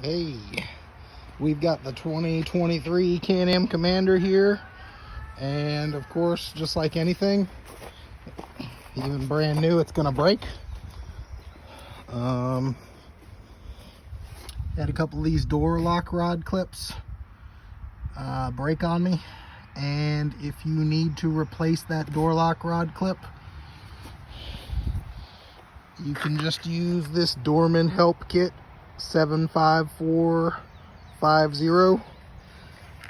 Hey, we've got the 2023 Can-Am Commander here, and of course, just like anything, even brand new, it's gonna break. Had a couple of these door lock rod clips break on me, and if you need to replace that door lock rod clip, you can just use this Dorman Help Kit 75450.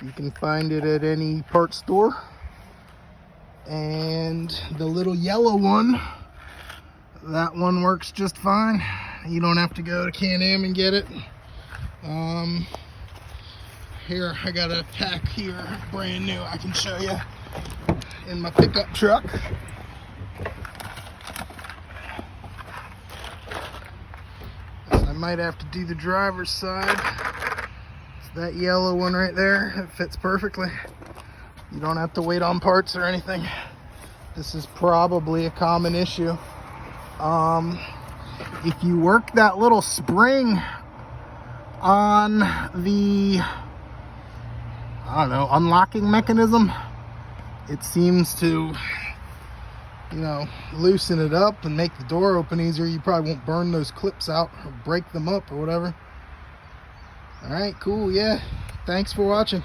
You can find it at any parts store. And the little yellow one, that one works just fine. You don't have to go to Can-Am and get it. Here, I got a pack here, brand new, I can show you, in my pickup truck. I might have to do the driver's side. It's that yellow one right there. It fits perfectly. You don't have to wait on parts or anything. This is probably a common issue. If you work that little spring on the, I don't know, unlocking mechanism, it seems to, loosen it up and make the door open easier. You probably won't burn those clips out or break them up or whatever. All right, cool, yeah. Thanks for watching.